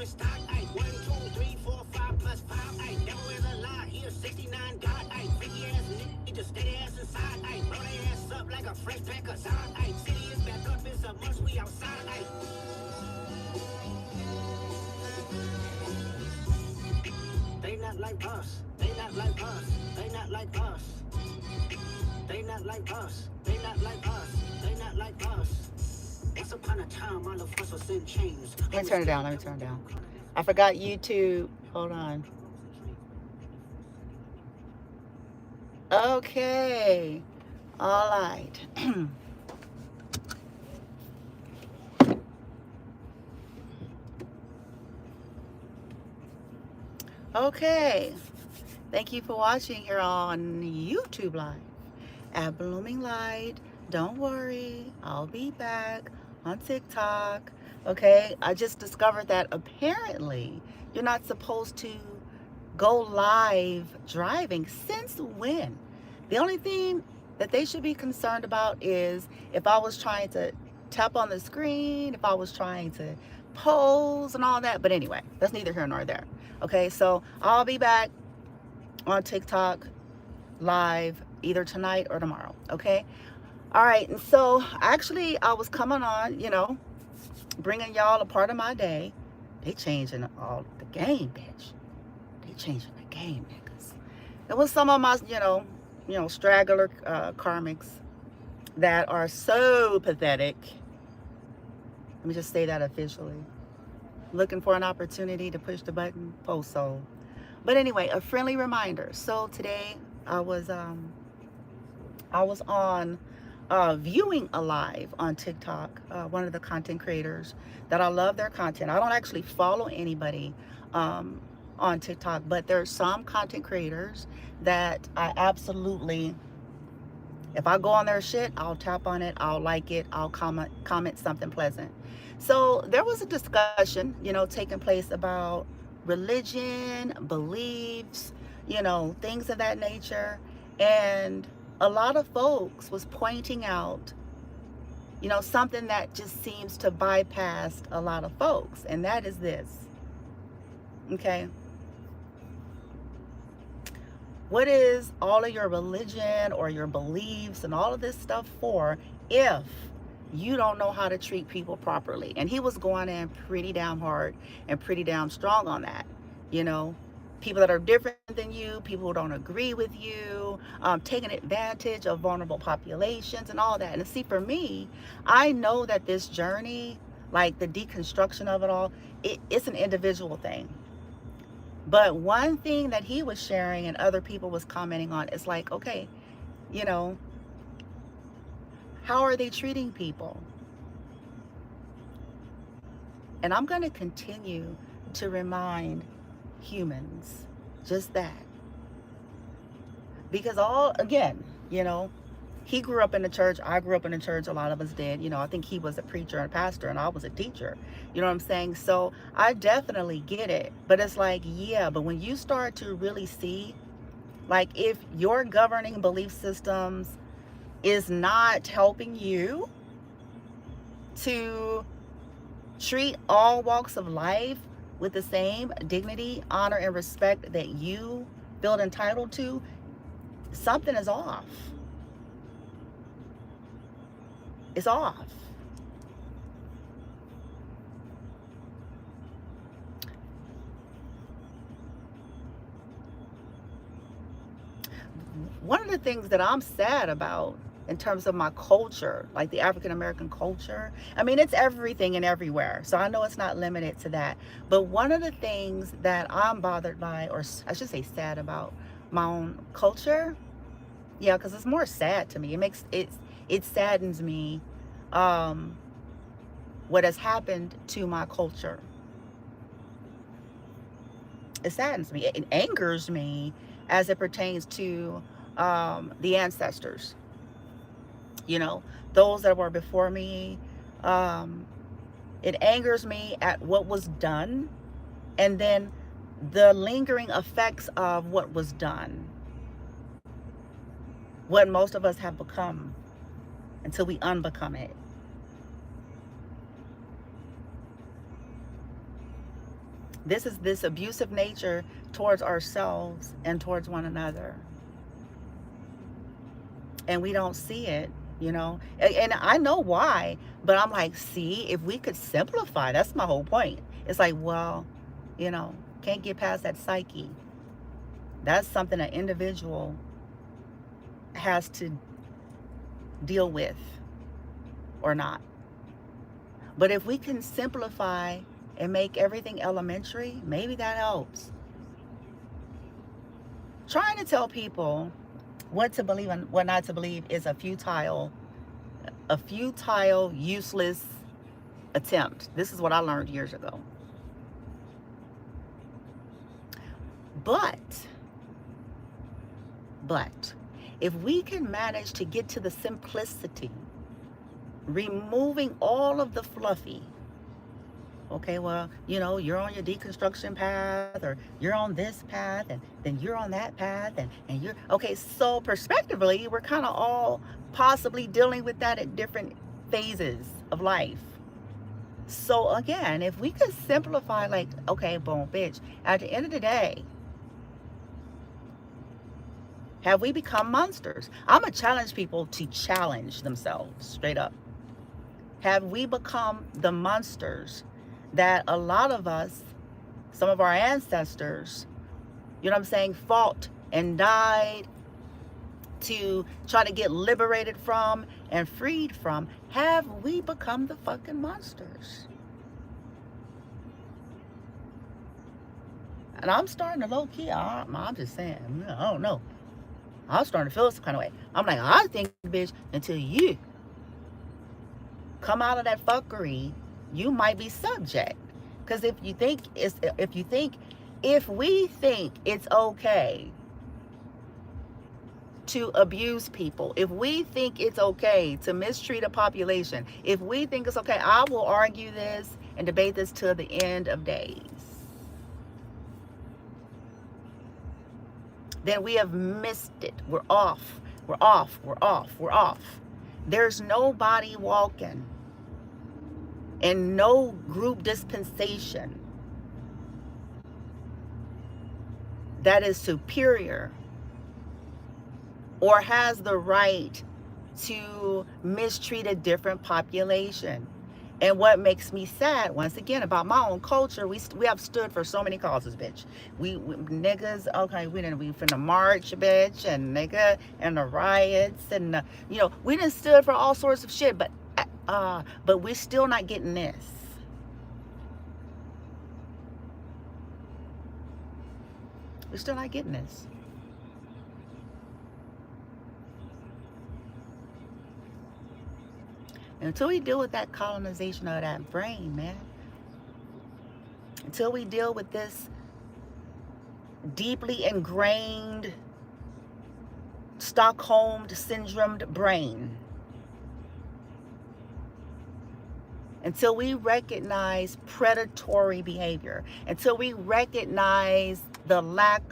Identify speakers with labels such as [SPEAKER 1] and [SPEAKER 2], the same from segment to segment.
[SPEAKER 1] never stop. 1, 2, 3, 4, 5 plus 5. Devil is a lie. He a 69 God. Freaky ass nigga, he just stay their ass inside. Roll their ass up like a fresh pack of side. City is back up, it's a must, we outside. They not like us. They not like us. They not like us. They not like us. They not like us. They not like us. Once upon a time, all of us was in chains. Let me turn it down. Let me turn it down. I forgot YouTube. Hold on. Okay. All right. Okay. Thank you for watching here on YouTube Live at Blooming Light. Don't worry, I'll be back on TikTok. Okay, I just discovered that apparently you're not supposed to go live driving. Since when? The only thing that they should be concerned about is if I was trying to tap on the screen, if I was trying to pose and all that. But anyway, that's neither here nor there. Okay, so I'll be back on TikTok live either tonight or tomorrow. Okay, all right. And so actually I was coming on, you know, bringing y'all a part of my day. They changing all the game, bitch. They changing the game, niggas. It was some of my, you know, straggler karmics that are so pathetic. Let me just say that officially. Looking for an opportunity to push the button, post soul. But anyway, a friendly reminder. So today I was on viewing a live on TikTok, one of the content creators that I love their content. I don't actually follow anybody on TikTok, but there's some content creators that I absolutely, if I go on their shit, I'll tap on it, I'll like it, I'll comment something pleasant. So there was a discussion, you know, taking place about religion, beliefs, you know, things of that nature. And a lot of folks was pointing out, you know, something that just seems to bypass a lot of folks. And that is this. Okay. What is all of your religion or your beliefs and all of this stuff for if you don't know how to treat people properly? And he was going in pretty damn hard and pretty damn strong on that. You know, people that are different than you, people who don't agree with you, taking advantage of vulnerable populations and all that. And see, for me, I know that this journey, like the deconstruction of it all, it's an individual thing. But one thing that he was sharing and other people was commenting on is like, okay, you know, how are they treating people? And I'm going to continue to remind humans just that. Because again, you know, he grew up in the church. I grew up in the church. A lot of us did. You know, I think he was a preacher and pastor and I was a teacher. You know what I'm saying? So I definitely get it. But it's like, yeah, but when you start to really see, like, if your governing belief systems is not helping you to treat all walks of life with the same dignity, honor, and respect that you feel entitled to, something is off. It's off. One of the things that I'm sad about in terms of my culture, like the African American culture, I mean, it's everything and everywhere. So I know it's not limited to that. But one of the things that I'm bothered by, or I should say sad about my own culture, yeah, because it's more sad to me. It saddens me what has happened to my culture. It saddens me. It angers me as it pertains to the ancestors. You know, those that were before me. It angers me at what was done and then the lingering effects of what was done. What most of us have become until we unbecome it. This is this abusive nature towards ourselves and towards one another. And we don't see it, you know. And I know why, but I'm like, see, if we could simplify, that's my whole point. It's like, well, you know, can't get past that psyche. That's something an individual has to deal with or not. But if we can simplify and make everything elementary, maybe that helps. Trying to tell people what to believe and what not to believe is a futile, useless attempt. This is what I learned years ago. But if we can manage to get to the simplicity, removing all of the fluffy, okay, well, you know, you're on your deconstruction path, or you're on this path, and then you're on that path, and you're, okay, so perspectively, we're kind of all possibly dealing with that at different phases of life. So again, if we could simplify, like, okay, boom, bitch, at the end of the day, have we become monsters? I'm going to challenge people to challenge themselves straight up. Have we become the monsters that a lot of us, some of our ancestors, you know what I'm saying, fought and died to try to get liberated from and freed from? Have we become the fucking monsters? And I'm starting to low-key, I'm just saying, I don't know. I'm starting to feel some kind of way. I'm like, I think, bitch, until you come out of that fuckery, you might be subject. Because if we think it's okay to abuse people, if we think it's okay to mistreat a population, if we think it's okay, I will argue this and debate this till the end of days. Then we have missed it. We're off. We're off. We're off. We're off. There's nobody walking and no group dispensation that is superior or has the right to mistreat a different population. And what makes me sad, once again, about my own culture, we have stood for so many causes, bitch. We niggas, okay, we finna march, bitch, and nigga, and the riots, and you know, we done stood for all sorts of shit, but we're still not getting this. We're still not getting this. Until we deal with that colonization of that brain, man. Until we deal with this deeply ingrained, Stockholm syndromed brain. Until we recognize predatory behavior. Until we recognize the lack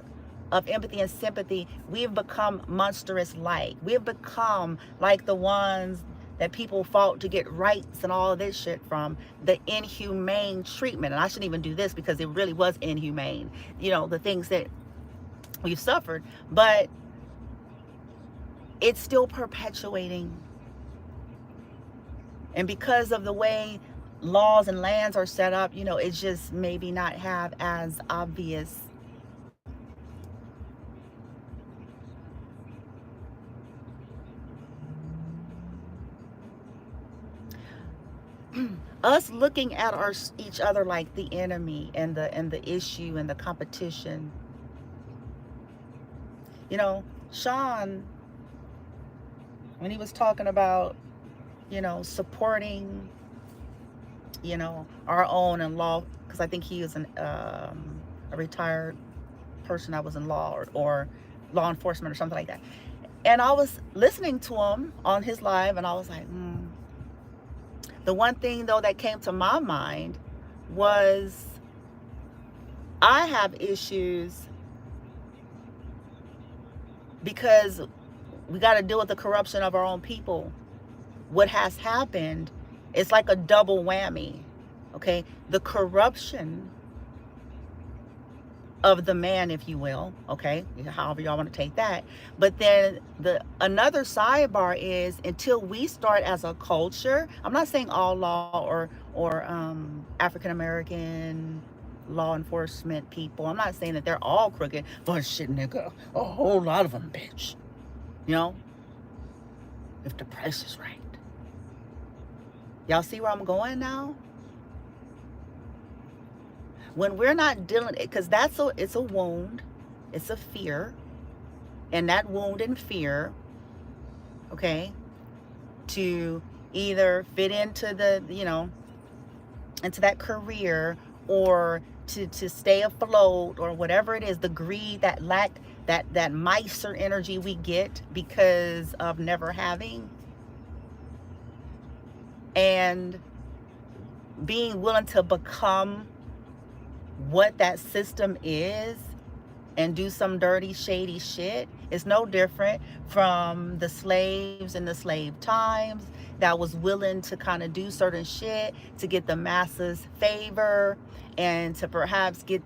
[SPEAKER 1] of empathy and sympathy, we've become monstrous-like. We've become like the ones that people fought to get rights and all of this shit from, the inhumane treatment. And I shouldn't even do this because it really was inhumane, you know, the things that we've suffered, but it's still perpetuating. And because of the way laws and lands are set up, you know, it's just maybe not have as obvious us looking at each other like the enemy and the issue and the competition. You know, Sean, when he was talking about, you know, supporting, you know, our own in law, because I think he was a retired person that was in law or law enforcement or something like that. And I was listening to him on his live, and I was like, The one thing, though, that came to my mind was I have issues because we got to deal with the corruption of our own people. What has happened, it's like a double whammy, okay? The corruption of the man, if you will, okay, however y'all want to take that. But then another sidebar is, until we start as a culture, I'm not saying all law or African American law enforcement people, I'm not saying that they're all crooked, but shit, nigga, a whole lot of them, bitch, you know, if the price is right. Y'all see where I'm going now? When we're not dealing, because it's a wound, it's a fear, and that wound and fear, okay, to either fit into the, into that career, or to stay afloat, or whatever it is, the greed, that lack, that miser energy we get because of never having, and being willing to become what that system is and do some dirty, shady shit. Is no different from the slaves in the slave times that was willing to kind of do certain shit to get the masses favor, and to perhaps get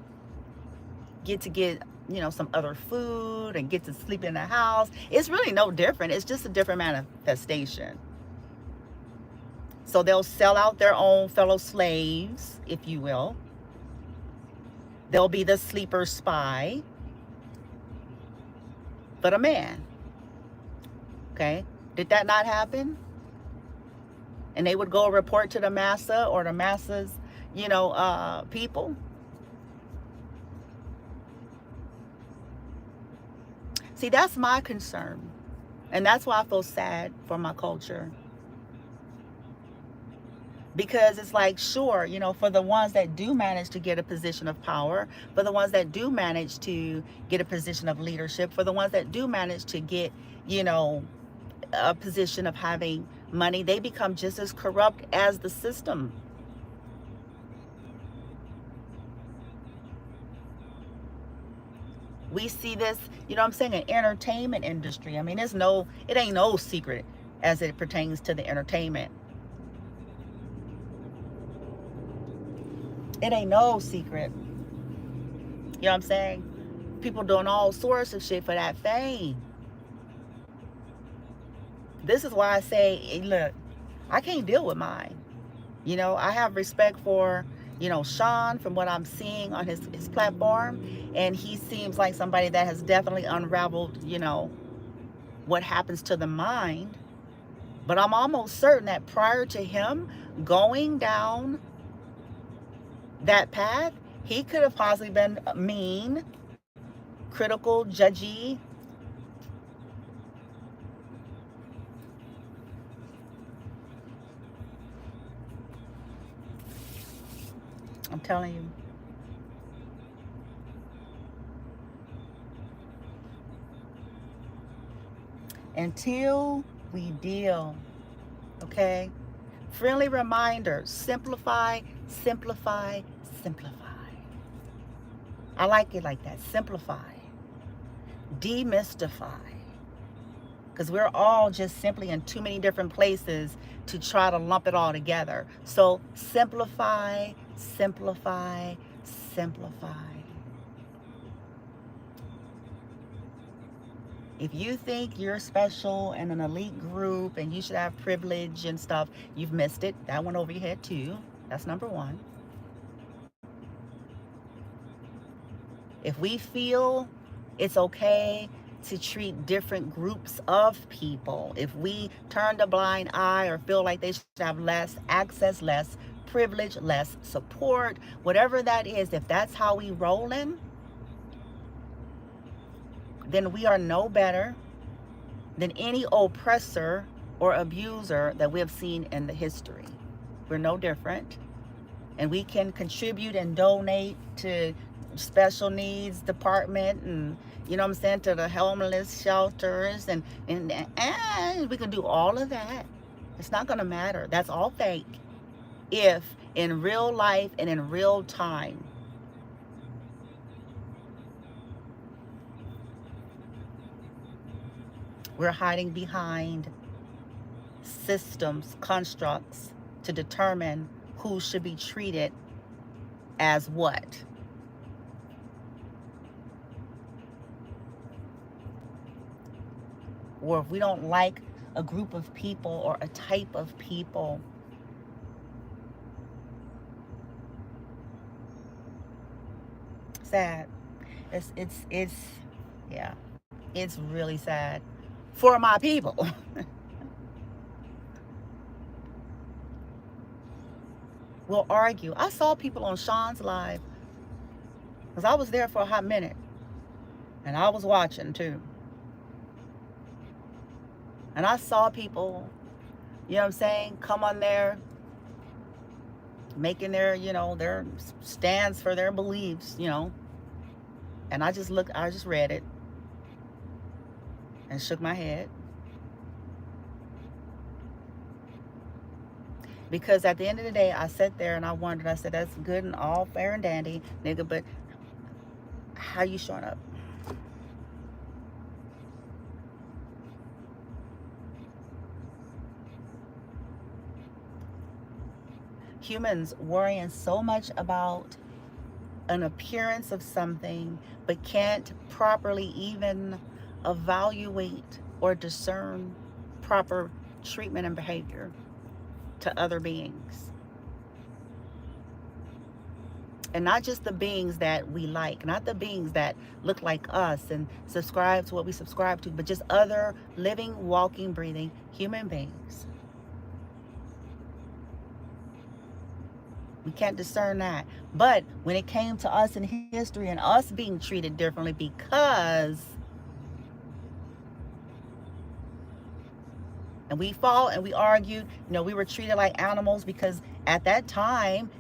[SPEAKER 1] some other food, and get to sleep in the house. It's really no different. It's just a different manifestation. So they'll sell out their own fellow slaves, if you will. They'll be the sleeper spy, but a man. Okay? Did that not happen? And they would go report to the massa, or the masses, people. See, that's my concern. And that's why I feel sad for my culture. Because it's like, sure, for the ones that do manage to get a position of power, for the ones that do manage to get a position of leadership, for the ones that do manage to get, a position of having money, they become just as corrupt as the system. We see this, I'm saying, in entertainment industry. I mean, it ain't no secret as it pertains to the entertainment. It ain't no secret. You know what I'm saying? People doing all sorts of shit for that fame. This is why I say, hey, look, I can't deal with mine. I have respect for, Sean, from what I'm seeing on his platform. And he seems like somebody that has definitely unraveled, what happens to the mind. But I'm almost certain that prior to him going down that path, he could have possibly been mean, critical, judgy. I'm telling you. Until we deal, okay? Friendly reminder: simplify, simplify, simplify. I like it like that. Simplify. Demystify. Because we're all just simply in too many different places to try to lump it all together. So simplify, simplify, simplify. If you think you're special and an elite group and you should have privilege and stuff, you've missed it. That went over your head too. That's number one. If we feel it's okay to treat different groups of people, if we turn a blind eye or feel like they should have less access, less privilege, less support, whatever that is, if that's how we rolling, then we are no better than any oppressor or abuser that we have seen in the history. We're no different. And we can contribute and donate to special needs department, and to the homeless shelters, and we can do all of that. It's not going to matter. That's all fake. If in real life and in real time, we're hiding behind systems, constructs to determine who should be treated as what. or if we don't like a group of people or a type of people. Sad. It's yeah, it's really sad for my people. We'll argue. I saw people on Sean's live, because I was there for a hot minute, and I was watching too. And I saw people, you know what I'm saying, come on there, making their, you know, their stands for their beliefs, you know. And I just read it and shook my head. Because at the end of the day, I sat there and I wondered, I said, that's good and all fair and dandy, nigga, but how you showing up? Humans worrying so much about an appearance of something, but can't properly even evaluate or discern proper treatment and behavior to other beings. And not just the beings that we like, not the beings that look like us and subscribe to what we subscribe to, but just other living, walking, breathing human beings. We can't discern that. But when it came to us in history and us being treated differently because, and we fought and we argued, you know, we were treated like animals because at that time,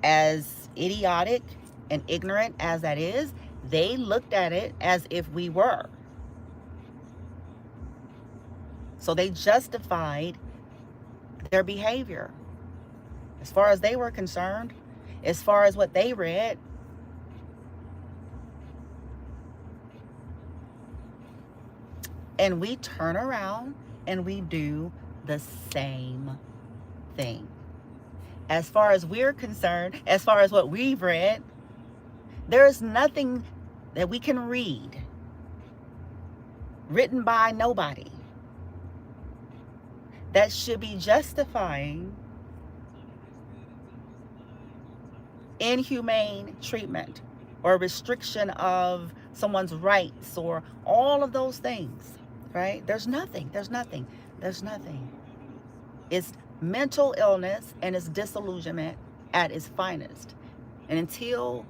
[SPEAKER 1] as idiotic and ignorant as that is, they looked at it as if we were. So they justified their behavior. As far as they were concerned, as far as what they read. And we turn around and we do the same thing. As far as we're concerned, as far as what we've read, there is nothing that we can read written by nobody that should be justifying inhumane treatment or restriction of someone's rights or all of those things, right? There's nothing. It's mental illness and it's disillusionment at its finest. And until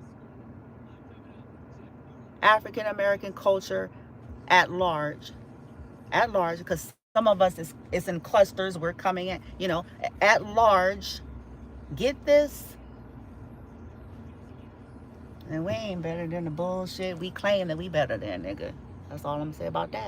[SPEAKER 1] African American culture at large, because some of us is in clusters, we're coming in, you know, at large, get this, and we ain't better than the bullshit we claim that we better than, nigga. That's all I'm gonna say about that.